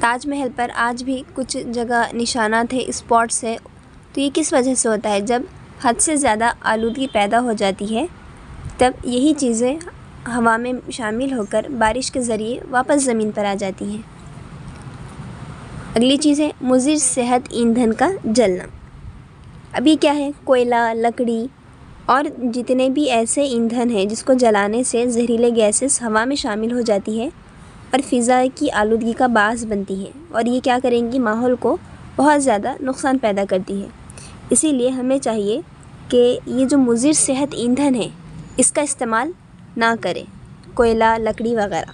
تاج محل پر آج بھی کچھ جگہ نشانات ہیں، اسپاٹس ہے، تو یہ کس وجہ سے ہوتا ہے؟ جب حد سے زیادہ آلودگی پیدا ہو جاتی ہے تب یہی چیزیں ہوا میں شامل ہو کر بارش کے ذریعے واپس زمین پر آ جاتی ہیں۔ اگلی چیز ہے مضر صحت ایندھن کا جلنا۔ اب یہ کیا ہے؟ کوئلہ، لکڑی اور جتنے بھی ایسے ایندھن ہیں جس کو جلانے سے زہریلے گیسز ہوا میں شامل ہو جاتی ہے اور فضا کی آلودگی کا باعث بنتی ہے، اور یہ کیا کریں گی؟ ماحول کو بہت زیادہ نقصان پیدا کرتی ہے۔ اسی لیے ہمیں چاہیے کہ یہ جو مضر صحت ایندھن ہے اس کا استعمال نہ کریں، کوئلہ، لکڑی وغیرہ۔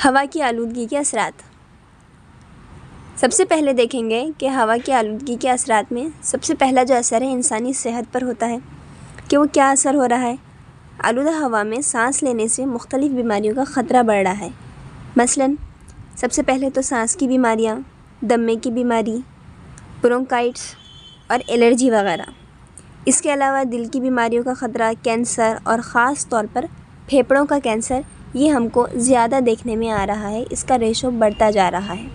ہوا کی آلودگی کے اثرات۔ سب سے پہلے دیکھیں گے کہ ہوا کی آلودگی کے اثرات میں سب سے پہلا جو اثر ہے انسانی صحت پر ہوتا ہے کہ وہ کیا اثر ہو رہا ہے؟ آلودہ ہوا میں سانس لینے سے مختلف بیماریوں کا خطرہ بڑھ رہا ہے۔ مثلاً سب سے پہلے تو سانس کی بیماریاں، دمے کی بیماری، برونکائٹس اور الرجی وغیرہ۔ اس کے علاوہ دل کی بیماریوں کا خطرہ، کینسر اور خاص طور پر پھیپھڑوں کا کینسر، یہ ہم کو زیادہ دیکھنے میں آ رہا ہے، اس کا ریشو بڑھتا جا رہا ہے۔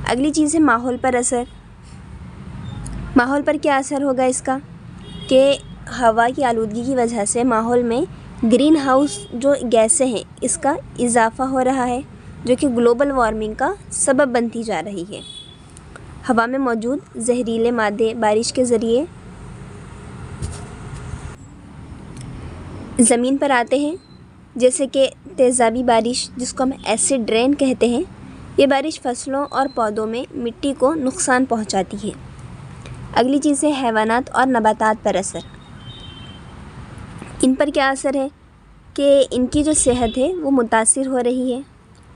اگلی چیز ہے ماحول پر اثر۔ ماحول پر کیا اثر ہوگا اس کا؟ کہ ہوا کی آلودگی کی وجہ سے ماحول میں گرین ہاؤس جو گیسیں ہیں اس کا اضافہ ہو رہا ہے، جو کہ گلوبل وارمنگ کا سبب بنتی جا رہی ہے۔ ہوا میں موجود زہریلے مادے بارش کے ذریعے زمین پر آتے ہیں، جیسے کہ تیزابی بارش جس کو ہم ایسڈ رین کہتے ہیں۔ یہ بارش فصلوں اور پودوں میں مٹی کو نقصان پہنچاتی ہے۔ اگلی چیز ہے حیوانات اور نباتات پر اثر۔ ان پر کیا اثر ہے کہ ان کی جو صحت ہے وہ متاثر ہو رہی ہے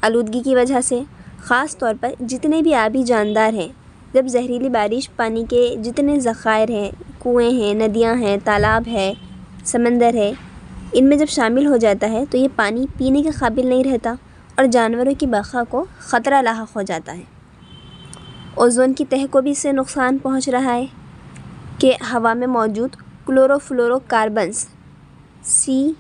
آلودگی کی وجہ سے۔ خاص طور پر جتنے بھی آبی جاندار ہیں، جب زہریلی بارش پانی کے جتنے ذخائر ہیں، کنویں ہیں، ندیاں ہیں، تالاب ہے، سمندر ہے، ان میں جب شامل ہو جاتا ہے تو یہ پانی پینے کے قابل نہیں رہتا اور جانوروں کی بقا کو خطرہ لاحق ہو جاتا ہے۔ اوزون کی تہہ کو بھی اس سے نقصان پہنچ رہا ہے کہ ہوا میں موجود کلورو فلورو کاربنز CFCs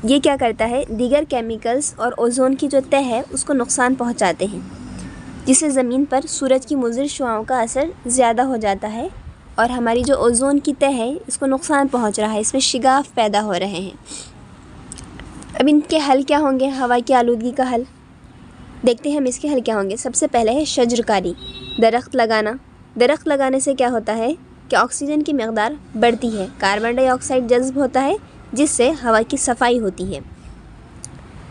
یہ کیا کرتا ہے؟ دیگر کیمیکلز اور اوزون کی جو تہہ ہے اس کو نقصان پہنچاتے ہیں، جس سے زمین پر سورج کی مضر شعاؤں کا اثر زیادہ ہو جاتا ہے اور ہماری جو اوزون کی تہہ ہے اس کو نقصان پہنچ رہا ہے، اس میں شگاف پیدا ہو رہے ہیں۔ اب ان کے حل کیا ہوں گے؟ ہوا کی آلودگی کا حل دیکھتے ہیں ہم، اس کے حل کیا ہوں گے۔ سب سے پہلے ہے شجر کاری، درخت لگانا۔ درخت لگانے سے کیا ہوتا ہے کہ آکسیجن کی مقدار بڑھتی ہے، کاربن ڈائی آکسائڈ جذب ہوتا ہے، جس سے ہوا کی صفائی ہوتی ہے۔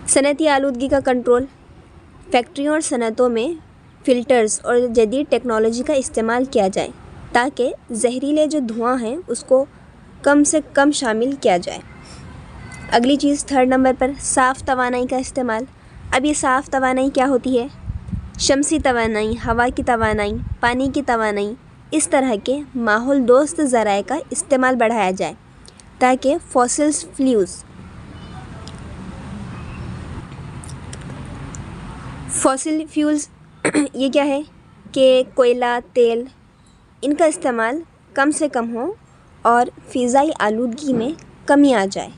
صنعتی آلودگی کا کنٹرول، فیکٹریوں اور صنعتوں میں فلٹرز اور جدید ٹیکنالوجی کا استعمال کیا جائے تاکہ زہریلے جو دھواں ہیں اس کو کم سے کم شامل کیا جائے۔ اگلی چیز 3rd نمبر پر صاف توانائی کا استعمال۔ اب یہ صاف توانائی کیا ہوتی ہے؟ شمسی توانائی، ہوا کی توانائی، پانی کی توانائی، اس طرح کے ماحول دوست ذرائع کا استعمال بڑھایا جائے تاکہ فوسل فیولز یہ کیا ہے کہ کوئلہ، تیل، ان کا استعمال کم سے کم ہو اور فضائی آلودگی میں کمی آ جائے۔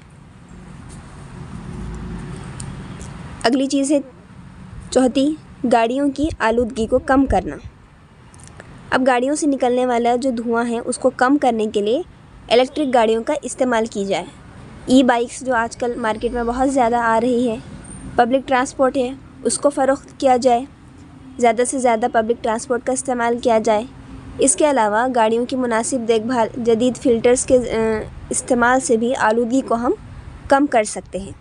اگلی چیز ہے 4، گاڑیوں کی آلودگی کو کم کرنا۔ اب گاڑیوں سے نکلنے والا جو دھواں ہے اس کو کم کرنے کے لیے الیکٹرک گاڑیوں کا استعمال کی جائے۔ ای بائکس جو آج کل مارکیٹ میں بہت زیادہ آ رہی ہے، پبلک ٹرانسپورٹ ہے اس کو فروخت کیا جائے، زیادہ سے زیادہ پبلک ٹرانسپورٹ کا استعمال کیا جائے۔ اس کے علاوہ گاڑیوں کی مناسب دیکھ بھال، جدید فلٹرز کے استعمال سے بھی آلودگی کو ہم کم کر سکتے ہیں۔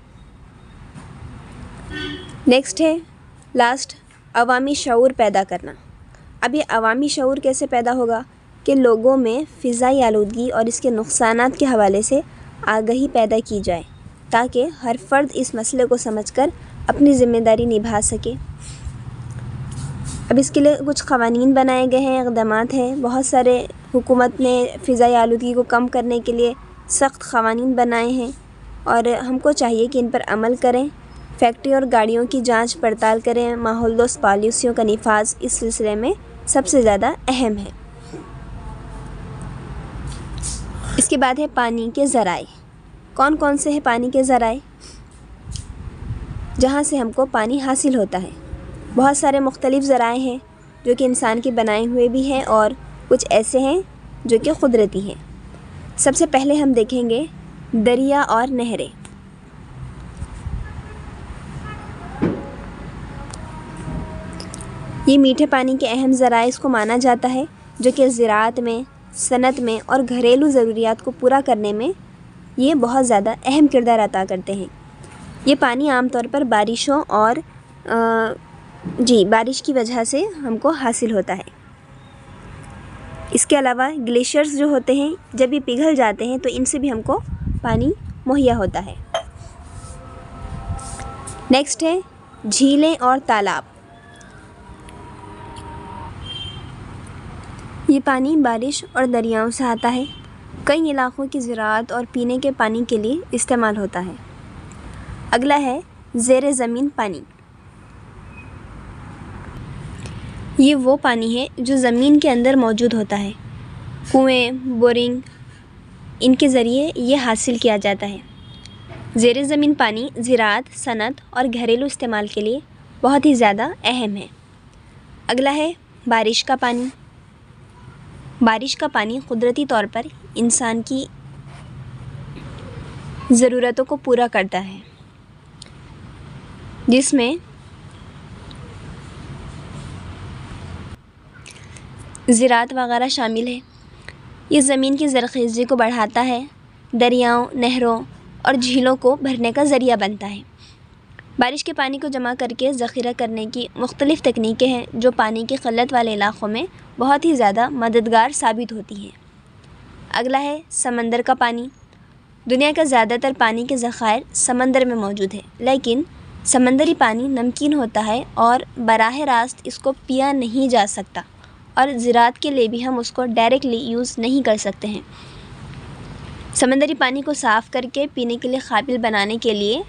نیکسٹ ہے لاسٹ، عوامی شعور پیدا کرنا۔ اب یہ عوامی شعور کیسے پیدا ہوگا کہ لوگوں میں فضائی آلودگی اور اس کے نقصانات کے حوالے سے آگہی پیدا کی جائے تاکہ ہر فرد اس مسئلے کو سمجھ کر اپنی ذمہ داری نبھا سکے۔ اب اس کے لیے کچھ قوانین بنائے گئے ہیں، اقدامات ہیں، بہت سارے حکومت نے فضائی آلودگی کو کم کرنے کے لیے سخت قوانین بنائے ہیں اور ہم کو چاہیے کہ ان پر عمل کریں۔ فیکٹری اور گاڑیوں کی جانچ پڑتال کریں۔ ماحول دوست پالیسیوں کا نفاذ اس سلسلے میں سب سے زیادہ اہم ہے۔ اس کے بعد ہے پانی کے ذرائع۔ کون کون سے ہیں پانی کے ذرائع جہاں سے ہم کو پانی حاصل ہوتا ہے؟ بہت سارے مختلف ذرائع ہیں جو کہ انسان کے بنائے ہوئے بھی ہیں اور کچھ ایسے ہیں جو کہ قدرتی ہیں۔ سب سے پہلے ہم دیکھیں گے دریا اور نہریں۔ یہ میٹھے پانی کے اہم ذرائع کو مانا جاتا ہے جو کہ زراعت میں، صنعت میں اور گھریلو ضروریات کو پورا کرنے میں یہ بہت زیادہ اہم کردار ادا کرتے ہیں۔ یہ پانی عام طور پر بارشوں اور بارش کی وجہ سے ہم کو حاصل ہوتا ہے۔ اس کے علاوہ گلیشیئرز جو ہوتے ہیں جب یہ پگھل جاتے ہیں تو ان سے بھی ہم کو پانی مہیا ہوتا ہے۔ نیکسٹ ہے جھیلیں اور تالاب۔ یہ پانی بارش اور دریاؤں سے آتا ہے، کئی علاقوں کی زراعت اور پینے کے پانی کے لیے استعمال ہوتا ہے۔ اگلا ہے زیر زمین پانی۔ یہ وہ پانی ہے جو زمین کے اندر موجود ہوتا ہے، کنویں، بورنگ، ان کے ذریعے یہ حاصل کیا جاتا ہے۔ زیر زمین پانی زراعت، صنعت اور گھریلو استعمال کے لیے بہت ہی زیادہ اہم ہے۔ اگلا ہے بارش کا پانی۔ بارش کا پانی قدرتی طور پر انسان کی ضرورتوں کو پورا کرتا ہے، جس میں زراعت وغیرہ شامل ہے۔ یہ زمین کی زرخیزی کو بڑھاتا ہے، دریاؤں، نہروں اور جھیلوں کو بھرنے کا ذریعہ بنتا ہے۔ بارش کے پانی کو جمع کر کے ذخیرہ کرنے کی مختلف تکنیکیں ہیں جو پانی کی قلت والے علاقوں میں بہت ہی زیادہ مددگار ثابت ہوتی ہیں۔ اگلا ہے سمندر کا پانی۔ دنیا کا زیادہ تر پانی کے ذخائر سمندر میں موجود ہے، لیکن سمندری پانی نمکین ہوتا ہے اور براہ راست اس کو پیا نہیں جا سکتا، اور زراعت کے لیے بھی ہم اس کو ڈائریکٹلی یوز نہیں کر سکتے ہیں۔ سمندری پانی کو صاف کر کے پینے کے لیے قابل بنانے کے لیے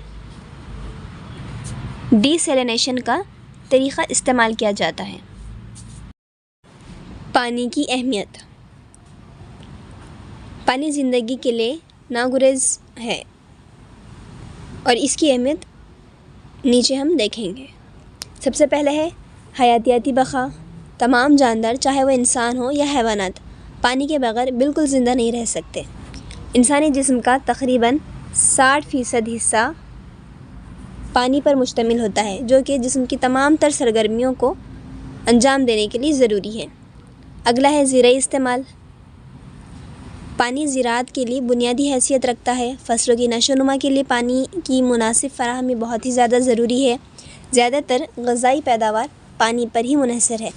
ڈی سیلینیشن کا طریقہ استعمال کیا جاتا ہے۔ پانی کی اہمیت۔ پانی زندگی کے لیے ناگزیر ہے اور اس کی اہمیت نیچے ہم دیکھیں گے۔ سب سے پہلے ہے حیاتیاتی بقا۔ تمام جاندار، چاہے وہ انسان ہو یا حیوانات، پانی کے بغیر بالکل زندہ نہیں رہ سکتے۔ انسانی جسم کا تقریباً 60% حصہ پانی پر مشتمل ہوتا ہے، جو کہ جسم کی تمام تر سرگرمیوں کو انجام دینے کے لیے ضروری ہے۔ اگلا ہے زرعی استعمال۔ پانی زراعت کے لیے بنیادی حیثیت رکھتا ہے۔ فصلوں کی نشو و نما کے لیے پانی کی مناسب فراہمی بہت ہی زیادہ ضروری ہے۔ زیادہ تر غذائی پیداوار پانی پر ہی منحصر ہے۔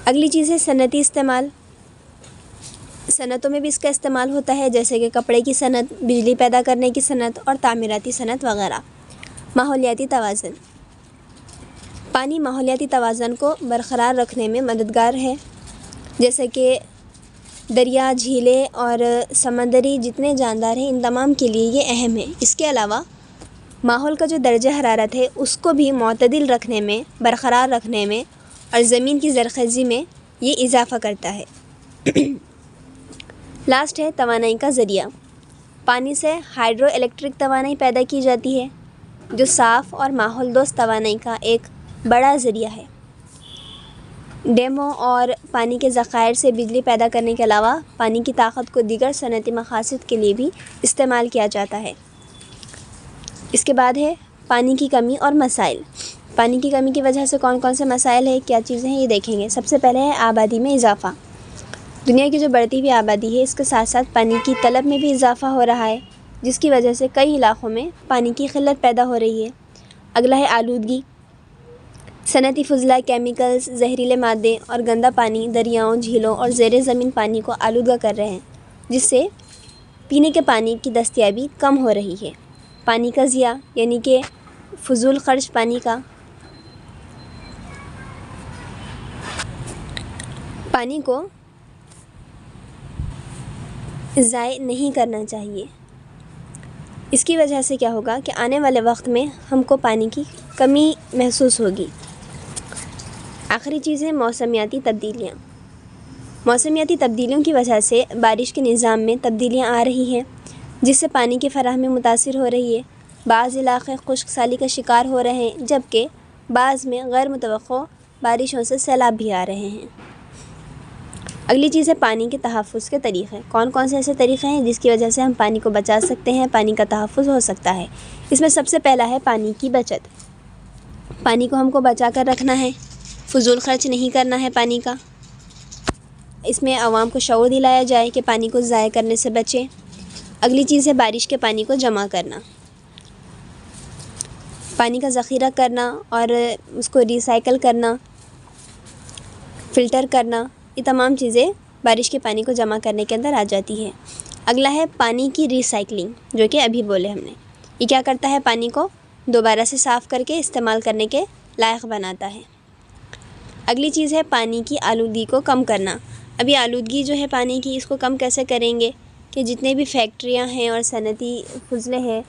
اگلی چیز ہے صنعتی استعمال۔ صنعتوں میں بھی اس کا استعمال ہوتا ہے، جیسے کہ کپڑے کی صنعت، بجلی پیدا کرنے کی صنعت اور تعمیراتی صنعت وغیرہ۔ ماحولیاتی توازن۔ پانی ماحولیاتی توازن کو برقرار رکھنے میں مددگار ہے، جیسے کہ دریا، جھیلیں اور سمندری جتنے جاندار ہیں ان تمام کے لیے یہ اہم ہے۔ اس کے علاوہ ماحول کا جو درجہ حرارت ہے اس کو بھی معتدل رکھنے میں، برقرار رکھنے میں اور زمین کی زرخیزی میں یہ اضافہ کرتا ہے۔ لاسٹ ہے توانائی کا ذریعہ۔ پانی سے ہائیڈرو الیکٹرک توانائی پیدا کی جاتی ہے، جو صاف اور ماحول دوست توانائی کا ایک بڑا ذریعہ ہے۔ ڈیموں اور پانی کے ذخائر سے بجلی پیدا کرنے کے علاوہ پانی کی طاقت کو دیگر صنعتی مقاصد کے لیے بھی استعمال کیا جاتا ہے۔ اس کے بعد ہے پانی کی کمی اور مسائل۔ پانی کی کمی کی وجہ سے کون کون سے مسائل ہیں، کیا چیزیں ہیں، یہ دیکھیں گے۔ سب سے پہلے ہے آبادی میں اضافہ۔ دنیا کی جو بڑھتی ہوئی آبادی ہے اس کے ساتھ ساتھ پانی کی طلب میں بھی اضافہ ہو رہا ہے، جس کی وجہ سے کئی علاقوں میں پانی کی قلت پیدا ہو رہی ہے۔ اگلا ہے آلودگی۔ صنعتی فضلہ، کیمیکلز، زہریلے مادے اور گندا پانی دریاؤں، جھیلوں اور زیر زمین پانی کو آلودہ کر رہے ہیں، جس سے پینے کے پانی کی دستیابی کم ہو رہی ہے۔ پانی کا ضیاع، یعنی کہ فضول خرچ پانی کا۔ پانی کو ضائع نہیں کرنا چاہیے۔ اس کی وجہ سے کیا ہوگا کہ آنے والے وقت میں ہم کو پانی کی کمی محسوس ہوگی۔ آخری چیز ہے موسمیاتی تبدیلیاں۔ موسمیاتی تبدیلیوں کی وجہ سے بارش کے نظام میں تبدیلیاں آ رہی ہیں۔ جس سے پانی کی فراہمی متاثر ہو رہی ہے۔ بعض علاقے خشک سالی کا شکار ہو رہے ہیں، جبکہ بعض میں غیر متوقع بارشوں سے سیلاب بھی آ رہے ہیں۔ اگلی چیز ہے پانی کے تحفظ کے طریقے۔ کون کون سے ایسے طریقے ہیں جس کی وجہ سے ہم پانی کو بچا سکتے ہیں، پانی کا تحفظ ہو سکتا ہے؟ اس میں سب سے پہلا ہے پانی کی بچت۔ پانی کو ہم کو بچا کر رکھنا ہے، فضول خرچ نہیں کرنا ہے پانی کا۔ اس میں عوام کو شعور دلایا جائے کہ پانی کو ضائع کرنے سے بچیں۔ اگلی چیز ہے بارش کے پانی کو جمع کرنا، پانی کا ذخیرہ کرنا اور اس کو ریسائیکل کرنا، فلٹر کرنا، یہ تمام چیزیں بارش کے پانی کو جمع کرنے کے اندر آ جاتی ہے۔ اگلا ہے پانی کی ریسائیکلنگ، جو کہ ابھی بولے ہم نے۔ یہ کیا کرتا ہے؟ پانی کو دوبارہ سے صاف کر کے استعمال کرنے کے لائق بناتا ہے۔ اگلی چیز ہے پانی کی آلودگی کو کم کرنا۔ ابھی آلودگی جو ہے پانی کی، اس کو کم کیسے کریں گے کہ جتنے بھی فیکٹریاں ہیں اور صنعتی فضلے ہیں،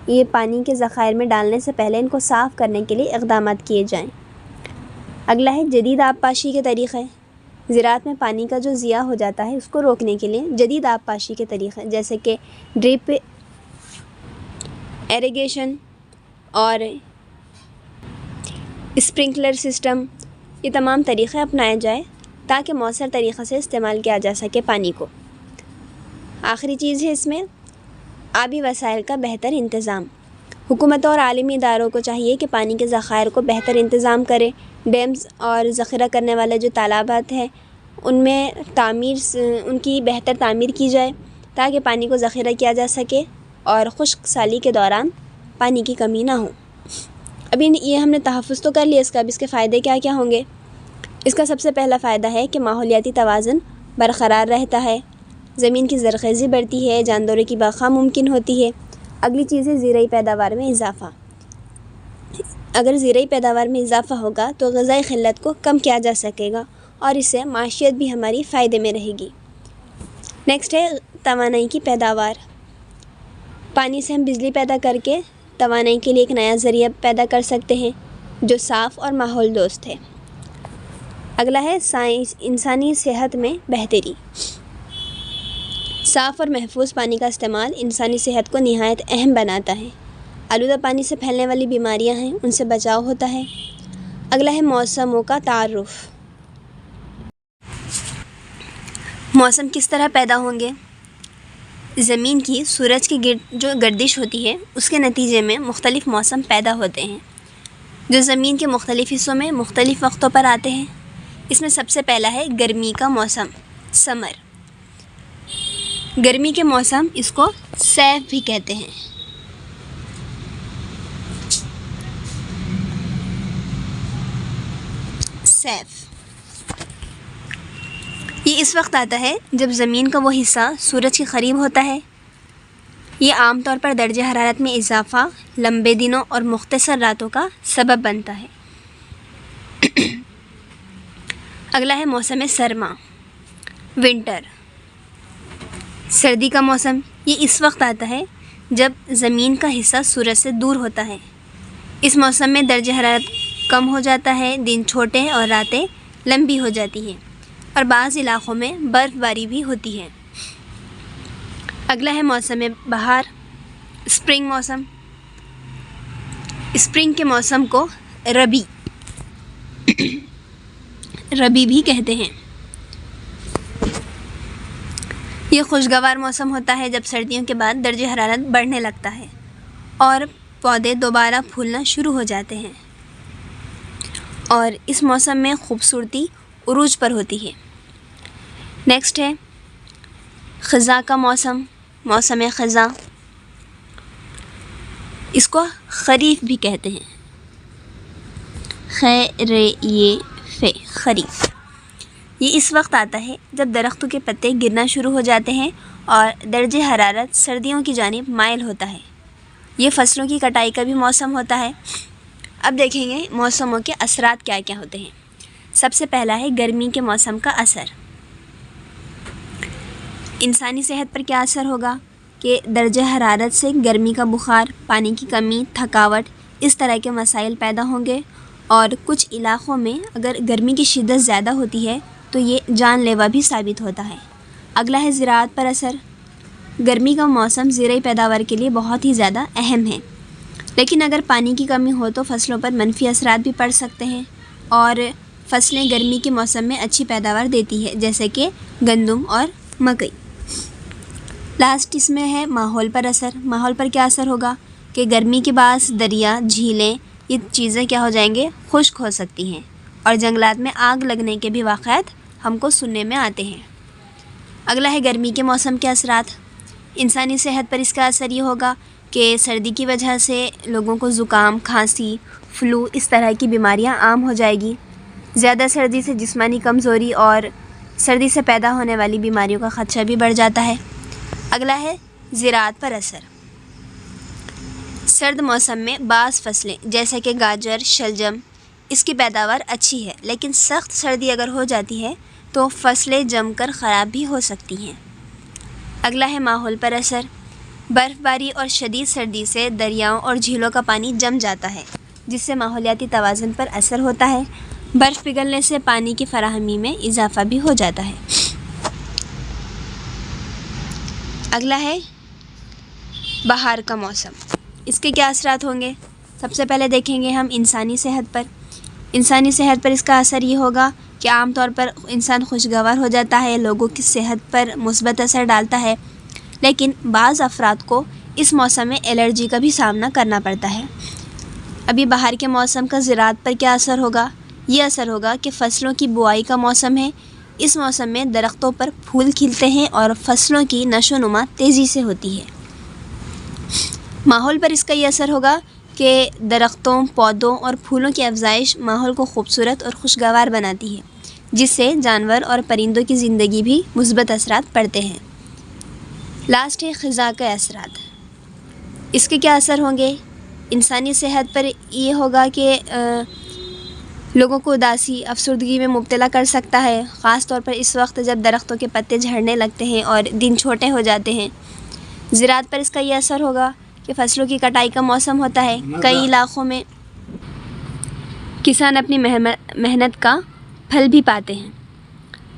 یہ پانی کے ذخائر میں ڈالنے سے پہلے ان کو صاف کرنے کے لیے اقدامات کیے جائیں۔ اگلا ہے جدید آبپاشی کے طریقے۔ زراعت میں پانی کا جو ضیاع ہو جاتا ہے اس کو روکنے کے لیے جدید آبپاشی کے طریقے، جیسے کہ ڈرپ ایریگیشن اور اسپرنکلر سسٹم، یہ تمام طریقے اپنائے جائیں تاکہ مؤثر طریقے سے استعمال کیا جا سکے پانی کو۔ آخری چیز ہے اس میں آبی وسائل کا بہتر انتظام۔ حکومتوں اور عالمی اداروں کو چاہیے کہ پانی کے ذخائر کو بہتر انتظام کرے۔ ڈیمز اور ذخیرہ کرنے والے جو تالابات ہیں ان میں ان کی بہتر تعمیر کی جائے تاکہ پانی کو ذخیرہ کیا جا سکے اور خشک سالی کے دوران پانی کی کمی نہ ہو۔ ابھی یہ ہم نے تحفظ تو کر لیا، اس کا اب اس کے فائدے کیا کیا ہوں گے؟ اس کا سب سے پہلا فائدہ ہے کہ ماحولیاتی توازن برقرار رہتا ہے، زمین کی زرخیزی بڑھتی ہے، جانداروں کی بقا ممکن ہوتی ہے۔ اگلی چیز ہے زرعی پیداوار میں اضافہ۔ اگر زرعی پیداوار میں اضافہ ہوگا تو غذائی قلت کو کم کیا جا سکے گا اور اس سے معیشت بھی ہماری فائدے میں رہے گی۔ نیکسٹ ہے توانائی کی پیداوار۔ پانی سے ہم بجلی پیدا کر کے توانائی کے لیے ایک نیا ذریعہ پیدا کر سکتے ہیں جو صاف اور ماحول دوست ہے۔ اگلا ہے انسانی صحت میں بہتری۔ صاف اور محفوظ پانی کا استعمال انسانی صحت کو نہایت اہم بناتا ہے۔ آلودہ پانی سے پھیلنے والی بیماریاں ہیں، ان سے بچاؤ ہوتا ہے۔ اگلا ہے موسموں کا تعارف۔ موسم کس طرح پیدا ہوں گے؟ زمین کی سورج کے گرد جو گردش ہوتی ہے اس کے نتیجے میں مختلف موسم پیدا ہوتے ہیں جو زمین کے مختلف حصوں میں مختلف وقتوں پر آتے ہیں۔ اس میں سب سے پہلا ہے گرمی کا موسم، سمر۔ گرمی کے موسم اس کو صیف بھی کہتے ہیں۔ صیف یہ اس وقت آتا ہے جب زمین کا وہ حصہ سورج کے قریب ہوتا ہے۔ یہ عام طور پر درجہ حرارت میں اضافہ، لمبے دنوں اور مختصر راتوں کا سبب بنتا ہے۔ اگلا ہے موسم سرما، ونٹر۔ سردی کا موسم یہ اس وقت آتا ہے جب زمین کا حصہ سورج سے دور ہوتا ہے۔ اس موسم میں درجہ حرارت کم ہو جاتا ہے، دن چھوٹے اور راتیں لمبی ہو جاتی ہیں اور بعض علاقوں میں برف باری بھی ہوتی ہے۔ اگلا ہے موسم بہار، اسپرنگ موسم۔ اسپرنگ کے موسم کو ربی بھی کہتے ہیں۔ یہ خوشگوار موسم ہوتا ہے جب سردیوں کے بعد درجہ حرارت بڑھنے لگتا ہے اور پودے دوبارہ پھولنا شروع ہو جاتے ہیں، اور اس موسم میں خوبصورتی عروج پر ہوتی ہے۔ نیکسٹ ہے خزاں کا موسم، موسم خزاں۔ اس کو خریف بھی کہتے ہیں، خریف۔ یہ اس وقت آتا ہے جب درختوں کے پتے گرنا شروع ہو جاتے ہیں اور درجہ حرارت سردیوں کی جانب مائل ہوتا ہے۔ یہ فصلوں کی کٹائی کا بھی موسم ہوتا ہے۔ اب دیکھیں گے موسموں کے اثرات کیا کیا ہوتے ہیں۔ سب سے پہلا ہے گرمی کے موسم کا اثر۔ انسانی صحت پر کیا اثر ہوگا کہ درجہ حرارت سے گرمی کا بخار، پانی کی کمی، تھکاوٹ، اس طرح کے مسائل پیدا ہوں گے، اور کچھ علاقوں میں اگر گرمی کی شدت زیادہ ہوتی ہے تو یہ جان لیوا بھی ثابت ہوتا ہے۔ اگلا ہے زراعت پر اثر۔ گرمی کا موسم زرعی پیداوار کے لیے بہت ہی زیادہ اہم ہے، لیکن اگر پانی کی کمی ہو تو فصلوں پر منفی اثرات بھی پڑ سکتے ہیں، اور فصلیں گرمی کے موسم میں اچھی پیداوار دیتی ہے، جیسے کہ گندم اور مکئی۔ لاسٹ اس میں ہے ماحول پر اثر۔ ماحول پر کیا اثر ہوگا کہ گرمی کے باعث دریا، جھیلیں، یہ چیزیں کیا ہو جائیں گے، خشک ہو سکتی ہیں، اور جنگلات میں آگ لگنے کے بھی واقعات ہم کو سننے میں آتے ہیں۔ اگلا ہے گرمی کے موسم کے اثرات۔ انسانی صحت پر اس کا اثر یہ ہوگا کہ سردی کی وجہ سے لوگوں کو زکام، کھانسی، فلو اس طرح کی بیماریاں عام ہو جائے گی۔ زیادہ سردی سے جسمانی کمزوری اور سردی سے پیدا ہونے والی بیماریوں کا خدشہ بھی بڑھ جاتا ہے۔ اگلا ہے زراعت پر اثر۔ سرد موسم میں بعض فصلیں جیسے کہ گاجر، شلجم، اس کی پیداوار اچھی ہے، لیکن سخت سردی اگر ہو جاتی ہے تو فصلیں جم کر خراب بھی ہو سکتی ہیں۔ اگلا ہے ماحول پر اثر۔ برف باری اور شدید سردی سے دریاؤں اور جھیلوں کا پانی جم جاتا ہے، جس سے ماحولیاتی توازن پر اثر ہوتا ہے۔ برف پگھلنے سے پانی کی فراہمی میں اضافہ بھی ہو جاتا ہے۔ اگلا ہے بہار کا موسم۔ اس کے کیا اثرات ہوں گے؟ سب سے پہلے دیکھیں گے ہم انسانی صحت پر۔ انسانی صحت پر اس کا اثر یہ ہوگا کہ عام طور پر انسان خوشگوار ہو جاتا ہے، لوگوں کی صحت پر مثبت اثر ڈالتا ہے، لیکن بعض افراد کو اس موسم میں الرجی کا بھی سامنا کرنا پڑتا ہے۔ ابھی بہار کے موسم کا زراعت پر کیا اثر ہوگا؟ یہ اثر ہوگا کہ فصلوں کی بوائی کا موسم ہے۔ اس موسم میں درختوں پر پھول کھلتے ہیں اور فصلوں کی نشو و نما تیزی سے ہوتی ہے۔ ماحول پر اس کا یہ اثر ہوگا کہ درختوں، پودوں اور پھولوں کی افزائش ماحول کو خوبصورت اور خوشگوار بناتی ہے، جس سے جانور اور پرندوں کی زندگی بھی مثبت اثرات پڑتے ہیں۔ لاسٹ ہے خزاں کے اثرات۔ اس کے کیا اثر ہوں گے؟ انسانی صحت پر یہ ہوگا کہ لوگوں کو اداسی، افسردگی میں مبتلا کر سکتا ہے، خاص طور پر اس وقت جب درختوں کے پتے جھڑنے لگتے ہیں اور دن چھوٹے ہو جاتے ہیں۔ زراعت پر اس کا یہ اثر ہوگا کہ فصلوں کی کٹائی کا موسم ہوتا ہے۔ کئی علاقوں میں کسان اپنی محنت کا پھل بھی پاتے ہیں۔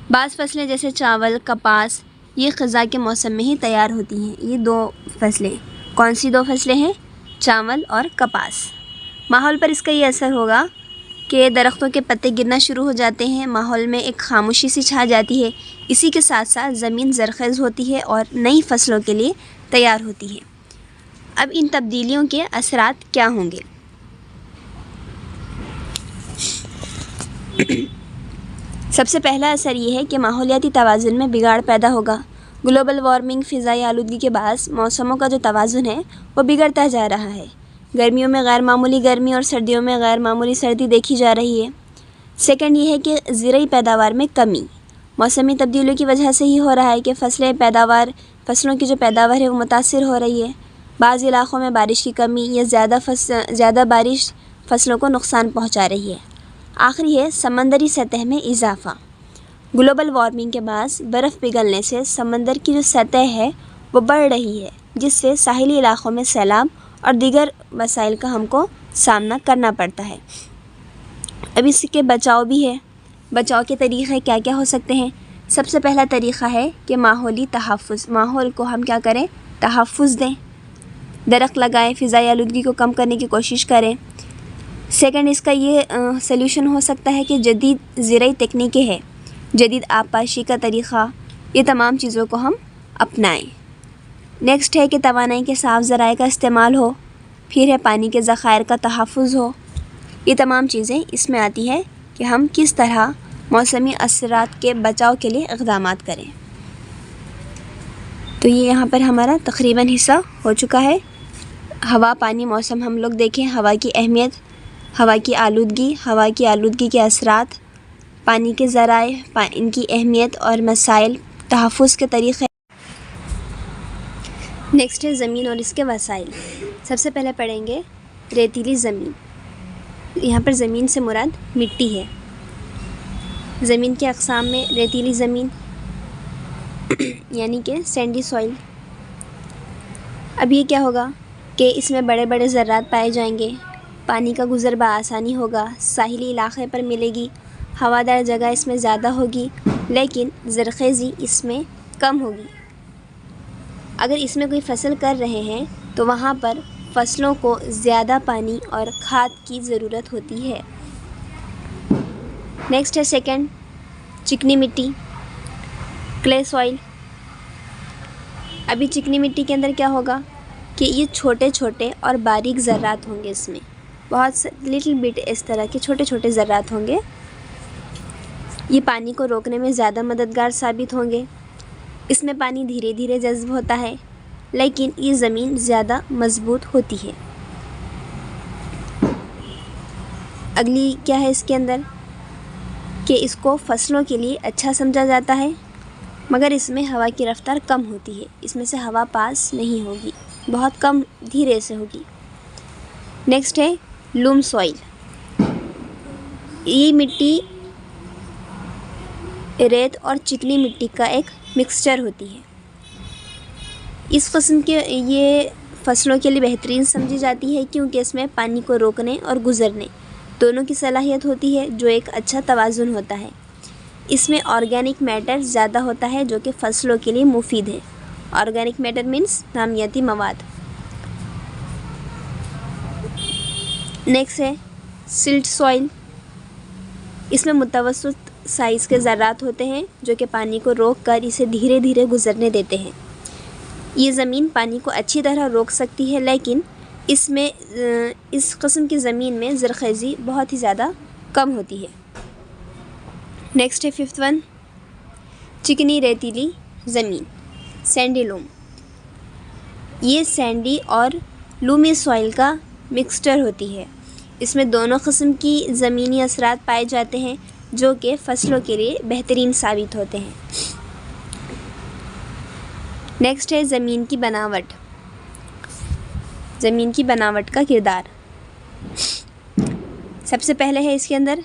بعض فصلیں جیسے چاول، کپاس، یہ خزاں کے موسم میں ہی تیار ہوتی ہیں۔ یہ دو فصلیں، کون سی دو فصلیں ہیں؟ چاول اور کپاس۔ ماحول پر اس کا یہ اثر ہوگا کہ درختوں کے پتے گرنا شروع ہو جاتے ہیں، ماحول میں ایک خاموشی سی چھا جاتی ہے، اسی کے ساتھ ساتھ زمین زرخیز ہوتی ہے اور نئی فصلوں کے لیے تیار ہوتی ہے۔ اب ان تبدیلیوں کے اثرات کیا ہوں گے؟ سب سے پہلا اثر یہ ہے کہ ماحولیاتی توازن میں بگاڑ پیدا ہوگا۔ گلوبل وارمنگ، فضائی آلودگی کے باعث موسموں کا جو توازن ہے وہ بگڑتا جا رہا ہے۔ گرمیوں میں غیر معمولی گرمی اور سردیوں میں غیر معمولی سردی دیکھی جا رہی ہے۔ سیکنڈ یہ ہے کہ زرعی پیداوار میں کمی موسمی تبدیلیوں کی وجہ سے ہی ہو رہا ہے کہ فصلوں کی جو پیداوار ہے وہ متاثر ہو رہی ہے۔ بعض علاقوں میں بارش کی کمی یا زیادہ بارش فصلوں کو نقصان پہنچا رہی ہے۔ آخری ہے سمندری سطح میں اضافہ۔ گلوبل وارمنگ کے باعث برف پگھلنے سے سمندر کی جو سطح ہے وہ بڑھ رہی ہے، جس سے ساحلی علاقوں میں سیلاب اور دیگر مسائل کا ہم کو سامنا کرنا پڑتا ہے۔ اب اس کے بچاؤ بھی ہے۔ بچاؤ کے طریقے کیا کیا ہو سکتے ہیں؟ سب سے پہلا طریقہ ہے کہ ماحولی تحفظ، ماحول کو ہم کیا کریں؟ تحفظ دیں، درخت لگائیں، فضائی آلودگی کو کم کرنے کی کوشش کریں۔ سیکنڈ اس کا یہ سلیوشن ہو سکتا ہے کہ جدید زرعی تکنیکیں ہیں، جدید آبپاشی کا طریقہ، یہ تمام چیزوں کو ہم اپنائیں۔ نیکسٹ ہے کہ توانائی کے صاف ذرائع کا استعمال ہو، پھر ہے پانی کے ذخائر کا تحفظ ہو۔ یہ تمام چیزیں اس میں آتی ہے کہ ہم کس طرح موسمی اثرات کے بچاؤ کے لیے اقدامات کریں۔ تو یہ یہاں پر ہمارا تقریباً حصہ ہو چکا ہے۔ ہوا، پانی، موسم ہم لوگ دیکھیں، ہوا کی اہمیت، ہوا کی آلودگی کے اثرات، پانی کے ذرائع، ان کی اہمیت اور مسائل، تحفظ کے طریقے۔ نیکسٹ ہے زمین اور اس کے وسائل۔ سب سے پہلے پڑھیں گے ریتیلی زمین۔ یہاں پر زمین سے مراد مٹی ہے۔ زمین کے اقسام میں ریتیلی زمین یعنی کہ سینڈی سوئل۔ اب یہ کیا ہوگا کہ اس میں بڑے بڑے ذرات پائے جائیں گے، پانی کا گزر بآسانی ہوگا، ساحلی علاقے پر ملے گی، ہوادار جگہ اس میں زیادہ ہوگی، لیکن زرخیزی اس میں کم ہوگی۔ اگر اس میں کوئی فصل کر رہے ہیں تو وہاں پر فصلوں کو زیادہ پانی اور کھاد کی ضرورت ہوتی ہے۔ نیکسٹ ہے سیکنڈ، چکنی مٹی، کلے سوائل۔ ابھی چکنی مٹی کے اندر کیا ہوگا کہ یہ چھوٹے چھوٹے اور باریک ذرات ہوں گے، اس میں بہت لٹل بٹ اس طرح کے چھوٹے چھوٹے ذرات ہوں گے۔ یہ پانی کو روکنے میں زیادہ مددگار ثابت ہوں گے۔ اس میں پانی دھیرے دھیرے جذب ہوتا ہے، لیکن یہ زمین زیادہ مضبوط ہوتی ہے۔ اگلی کیا ہے اس کے اندر کہ اس کو فصلوں کے لیے اچھا سمجھا جاتا ہے، مگر اس میں ہوا کی رفتار کم ہوتی ہے، اس میں سے ہوا پاس نہیں ہوگی، بہت کم دھیرے سے ہوگی۔ نیکسٹ ہے لوم سوائل۔ یہ مٹی ریت اور چکنی مٹی کا ایک مکسچر ہوتی ہے۔ اس قسم کے یہ فصلوں کے لیے بہترین سمجھی جاتی ہے کیونکہ اس میں پانی کو روکنے اور گزرنے دونوں کی صلاحیت ہوتی ہے، جو ایک اچھا توازن ہوتا ہے۔ اس میں آرگینک میٹر زیادہ ہوتا ہے جو کہ فصلوں کے لیے مفید ہے۔ آرگینک میٹر مینس نامیاتی مواد۔ نیکسٹ ہے سلٹ سوائل۔ اس میں متوسط سائز کے ذرات ہوتے ہیں جو کہ پانی کو روک کر اسے دھیرے دھیرے گزرنے دیتے ہیں۔ یہ زمین پانی کو اچھی طرح روک سکتی ہے، لیکن اس قسم کی زمین میں زرخیزی بہت ہی زیادہ کم ہوتی ہے۔ نیکسٹ ہے ففتھ ون، چکنی ریتیلی زمین، سینڈی لوم۔ یہ سینڈی اور لومی سوائل کا مکسچر ہوتی ہے۔ اس میں دونوں قسم کی زمینی اثرات پائے جاتے ہیں جو کہ فصلوں کے لیے بہترین ثابت ہوتے ہیں۔ نیکسٹ ہے زمین کی بناوٹ۔ زمین کی بناوٹ کا کردار۔ سب سے پہلے ہے اس کے اندر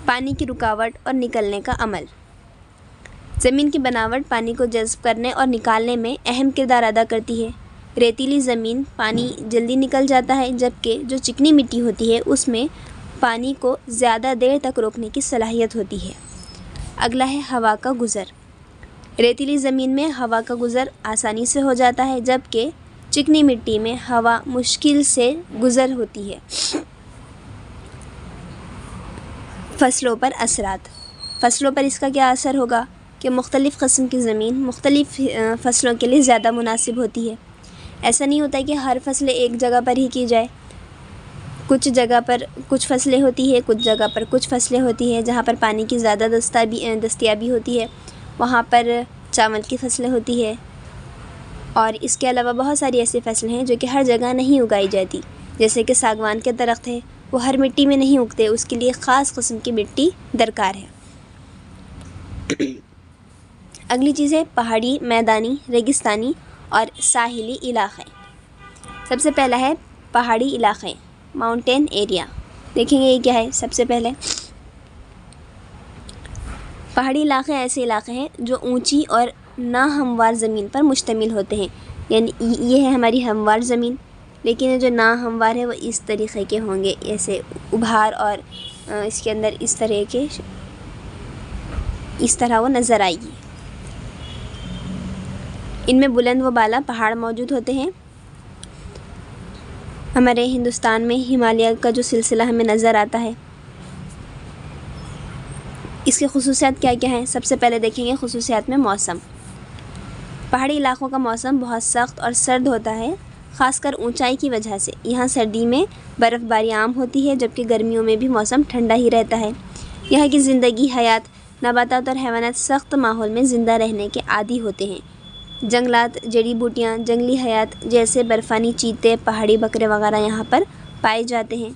پانی کی رکاوٹ اور نکلنے کا عمل۔ زمین کی بناوٹ پانی کو جذب کرنے اور نکالنے میں اہم کردار ادا کرتی ہے۔ ریتیلی زمین پانی جلدی نکل جاتا ہے، جبکہ جو چکنی مٹی ہوتی ہے اس میں پانی کو زیادہ دیر تک روکنے کی صلاحیت ہوتی ہے۔ اگلا ہے ہوا کا گزر۔ ریتیلی زمین میں ہوا کا گزر آسانی سے ہو جاتا ہے، جبکہ چکنی مٹی میں ہوا مشکل سے گزر ہوتی ہے۔ فصلوں پر اثرات۔ فصلوں پر اس کا کیا اثر ہوگا کہ مختلف قسم کی زمین مختلف فصلوں کے لیے زیادہ مناسب ہوتی ہے۔ ایسا نہیں ہوتا کہ ہر فصل ایک جگہ پر ہی کی جائے۔ کچھ جگہ پر کچھ فصلیں ہوتی ہے، کچھ جگہ پر کچھ فصلیں ہوتی ہیں۔ جہاں پر پانی کی زیادہ دستیابی ہوتی ہے وہاں پر چاول کی فصلیں ہوتی ہے، اور اس کے علاوہ بہت ساری ایسی فصلیں ہیں جو کہ ہر جگہ نہیں اگائی جاتی، جیسے کہ ساگوان کے درخت ہے، وہ ہر مٹی میں نہیں اگتے، اس کے لیے خاص قسم کی مٹی درکار ہے۔ اگلی چیز ہے پہاڑی، میدانی، ریگستانی اور ساحلی علاقے۔ سب سے پہلا ہے پہاڑی علاقے، ماؤنٹین ایریا۔ دیکھیں گے یہ کیا ہے۔ سب سے پہلے پہاڑی علاقے ایسے علاقے ہیں جو اونچی اور ناہموار زمین پر مشتمل ہوتے ہیں، یعنی یہ ہے ہماری ہموار زمین، لیکن جو ناہموار ہے وہ اس طریقے کے ہوں گے، ایسے ابھار، اور اس کے اندر اس طرح وہ نظر آئے گی۔ ان میں بلند و بالا پہاڑ موجود ہوتے ہیں۔ ہمارے ہندوستان میں ہمالیہ کا جو سلسلہ ہمیں نظر آتا ہے، اس کی خصوصیات کیا کیا ہیں؟ سب سے پہلے دیکھیں گے خصوصیات میں موسم۔ پہاڑی علاقوں کا موسم بہت سخت اور سرد ہوتا ہے، خاص کر اونچائی کی وجہ سے۔ یہاں سردی میں برف باری عام ہوتی ہے، جبکہ گرمیوں میں بھی موسم ٹھنڈا ہی رہتا ہے۔ یہاں کی زندگی حیات، نباتات اور حیوانات سخت ماحول میں زندہ رہنے کے عادی ہوتے ہیں۔ جنگلات، جڑی بوٹیاں، جنگلی حیات جیسے برفانی چیتے، پہاڑی بکرے وغیرہ یہاں پر پائے جاتے ہیں۔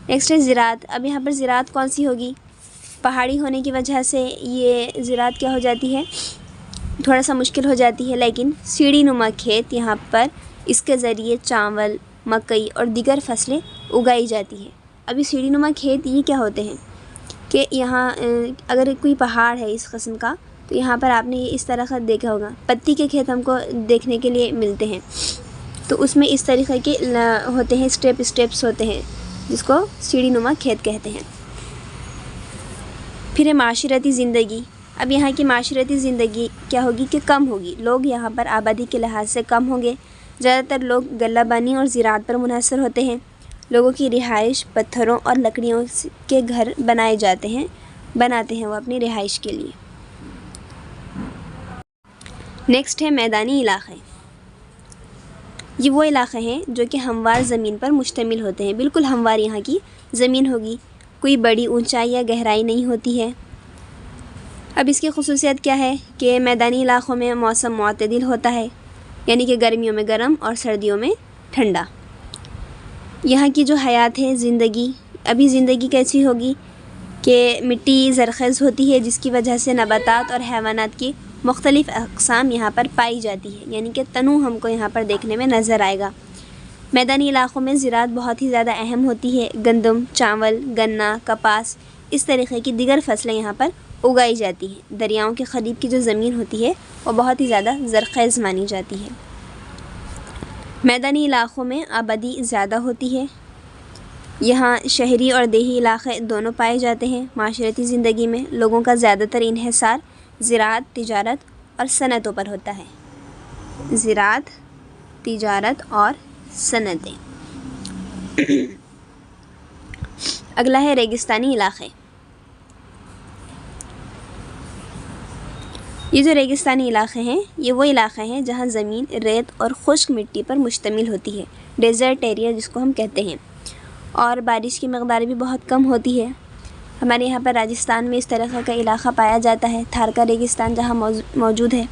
نیکسٹ ہے زراعت۔ اب یہاں پر زراعت کون سی ہوگی؟ پہاڑی ہونے کی وجہ سے یہ زراعت کیا ہو جاتی ہے؟ تھوڑا سا مشکل ہو جاتی ہے، لیکن سیڑھی نما کھیت یہاں پر اس کے ذریعے چاول، مکئی اور دیگر فصلیں اگائی جاتی ہیں۔ ابھی سیڑھی نما کھیت یہ کیا ہوتے ہیں کہ یہاں اگر کوئی پہاڑ ہے اس قسم کا تو یہاں پر آپ نے یہ اس طرح کا دیکھا ہوگا، پتی کے کھیت ہم کو دیکھنے کے لیے ملتے ہیں، تو اس میں اس طریقے کے ہوتے ہیں، اسٹیپس ہوتے ہیں جس کو سیڑھی نما کھیت کہتے ہیں۔ پھر ہے معاشرتی زندگی۔ اب یہاں کی معاشرتی زندگی کیا ہوگی کہ کم ہوگی. لوگ یہاں پر آبادی کے لحاظ سے کم ہوں گے. زیادہ تر لوگ غلہ بانی اور زراعت پر منحصر ہوتے ہیں. لوگوں کی رہائش پتھروں اور لکڑیوں کے گھر بناتے ہیں وہ اپنی رہائش کے لیے. نیکسٹ ہے میدانی علاقے. یہ وہ علاقے ہیں جو کہ ہموار زمین پر مشتمل ہوتے ہیں. بالکل ہموار یہاں کی زمین ہوگی. کوئی بڑی اونچائی یا گہرائی نہیں ہوتی ہے. اب اس کی خصوصیت کیا ہے کہ میدانی علاقوں میں موسم معتدل ہوتا ہے، یعنی کہ گرمیوں میں گرم اور سردیوں میں ٹھنڈا. یہاں کی جو حیات ہے زندگی، ابھی زندگی کیسی ہوگی کہ مٹی زرخیز ہوتی ہے، جس کی وجہ سے نباتات اور حیوانات کی مختلف اقسام یہاں پر پائی جاتی ہے، یعنی کہ تنوع ہم کو یہاں پر دیکھنے میں نظر آئے گا. میدانی علاقوں میں زراعت بہت ہی زیادہ اہم ہوتی ہے. گندم، چاول، گنا، کپاس، اس طریقے کی دیگر فصلیں یہاں پر اگائی جاتی ہیں. دریاؤں کے قریب کی جو زمین ہوتی ہے وہ بہت ہی زیادہ زرخیز مانی جاتی ہے. میدانی علاقوں میں آبادی زیادہ ہوتی ہے. یہاں شہری اور دیہی علاقے دونوں پائے جاتے ہیں. معاشرتی زندگی میں لوگوں کا زیادہ تر انحصار زراعت، تجارت اور صنعتوں پر ہوتا ہے. زراعت، تجارت اور صنعتیں. اگلا ہے ریگستانی علاقے. یہ جو ریگستانی علاقے ہیں یہ وہ علاقے ہیں جہاں زمین ریت اور خشک مٹی پر مشتمل ہوتی ہے. ڈیزرٹ ایریا جس کو ہم کہتے ہیں، اور بارش کی مقدار بھی بہت کم ہوتی ہے. ہمارے یہاں پر راجستھان میں اس طرح کا علاقہ پایا جاتا ہے، تھار کا ریگستان جہاں موجود ہے.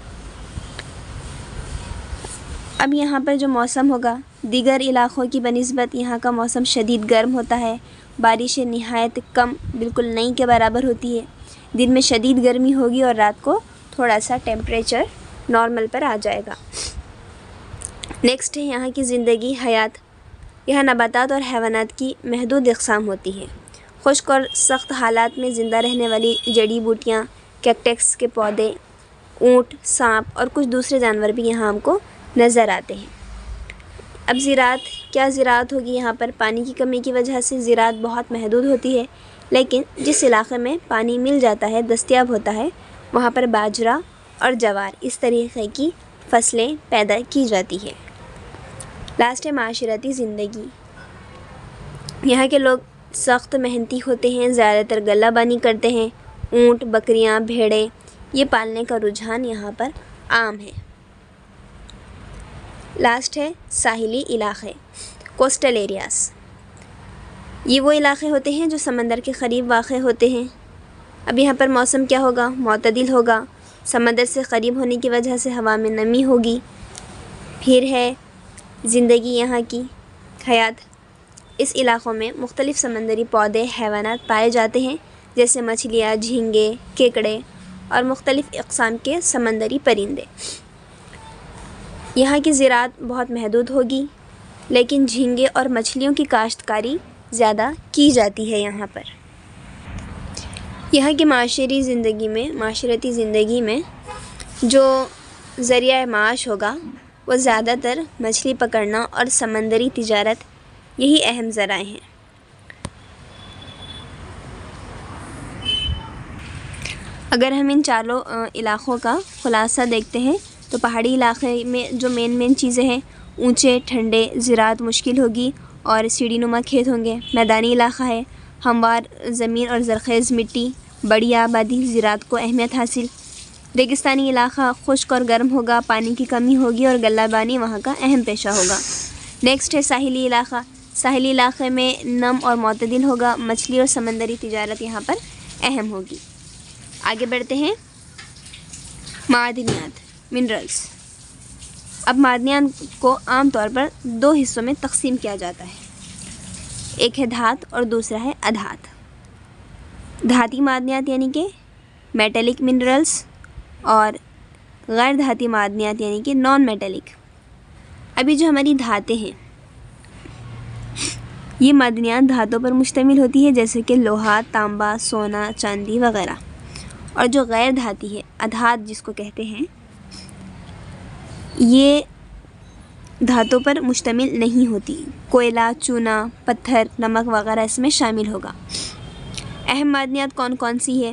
اب یہاں پر جو موسم ہوگا دیگر علاقوں کی بنسبت یہاں کا موسم شدید گرم ہوتا ہے. بارشیں نہایت کم، بالکل نہیں کے برابر ہوتی ہے. دن میں شدید گرمی ہوگی اور رات کو تھوڑا سا ٹیمپریچر نارمل پر آ جائے گا. نیکسٹ ہے یہاں کی زندگی حیات. یہاں نباتات اور حیوانات کی محدود اقسام ہوتی ہے. خشک اور سخت حالات میں زندہ رہنے والی جڑی بوٹیاں، کیکٹس کے پودے، اونٹ، سانپ اور کچھ دوسرے جانور بھی یہاں ہم کو نظر آتے ہیں. اب زراعت، کیا زراعت ہوگی یہاں پر؟ پانی کی کمی کی وجہ سے زراعت بہت محدود ہوتی ہے، لیکن جس علاقے میں پانی مل جاتا ہے، دستیاب ہوتا ہے، وہاں پر باجرہ اور جوار اس طریقے کی فصلیں پیدا کی جاتی ہے. لاسٹ ہے معاشرتی زندگی. یہاں کے لوگ سخت محنتی ہوتے ہیں، زیادہ تر غلہ بانی کرتے ہیں. اونٹ، بکریاں، بھیڑیں یہ پالنے کا رجحان یہاں پر عام ہے. لاسٹ ہے ساحلی علاقے، کوسٹل ایریاز. یہ وہ علاقے ہوتے ہیں جو سمندر کے قریب واقع ہوتے ہیں. اب یہاں پر موسم کیا ہوگا؟ معتدل ہوگا. سمندر سے قریب ہونے کی وجہ سے ہوا میں نمی ہوگی. پھر ہے زندگی یہاں کی حیات. اس علاقوں میں مختلف سمندری پودے، حیوانات پائے جاتے ہیں، جیسے مچھلیاں، جھینگے، کیکڑے اور مختلف اقسام کے سمندری پرندے. یہاں کی زراعت بہت محدود ہوگی، لیکن جھینگے اور مچھلیوں کی کاشتکاری زیادہ کی جاتی ہے یہاں پر. یہاں کی معاشرتی زندگی میں جو ذریعہ معاش ہوگا وہ زیادہ تر مچھلی پکڑنا اور سمندری تجارت، یہی اہم ذرائع ہیں. اگر ہم ان چاروں علاقوں کا خلاصہ دیکھتے ہیں تو پہاڑی علاقے میں جو مین چیزیں ہیں، اونچے، ٹھنڈے، زراعت مشکل ہوگی اور سیڑھی نما کھیت ہوں گے. میدانی علاقہ ہے، ہموار زمین اور زرخیز مٹی، بڑی آبادی، زراعت کو اہمیت حاصل. ریگستانی علاقہ خشک اور گرم ہوگا، پانی کی کمی ہوگی اور غلہ بانی وہاں کا اہم پیشہ ہوگا. نیکسٹ ہے ساحلی علاقہ. ساحلی علاقے میں نم اور معتدل ہوگا، مچھلی اور سمندری تجارت یہاں پر اہم ہوگی. آگے بڑھتے ہیں معدنیات، منرلز. اب معدنیات کو عام طور پر دو حصوں میں تقسیم کیا جاتا ہے، ایک ہے دھات اور دوسرا ہے ادھات. دھاتی معدنیات یعنی کہ میٹلک منرلز، اور غیر دھاتی معدنیات یعنی کہ نان میٹلک. ابھی جو ہماری دھاتیں ہیں یہ معدنیات دھاتوں پر مشتمل ہوتی ہے، جیسے کہ لوہا، تانبا، سونا، چاندی وغیرہ. اور جو غیر دھاتی ہے، ادھات جس کو کہتے ہیں، یہ دھاتوں پر مشتمل نہیں ہوتی. کوئلہ، چونا، پتھر، نمک وغیرہ اس میں شامل ہوگا. اہم معدنیات کون کون سی ہے؟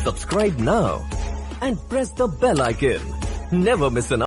Subscribe now and press the bell icon. Never miss an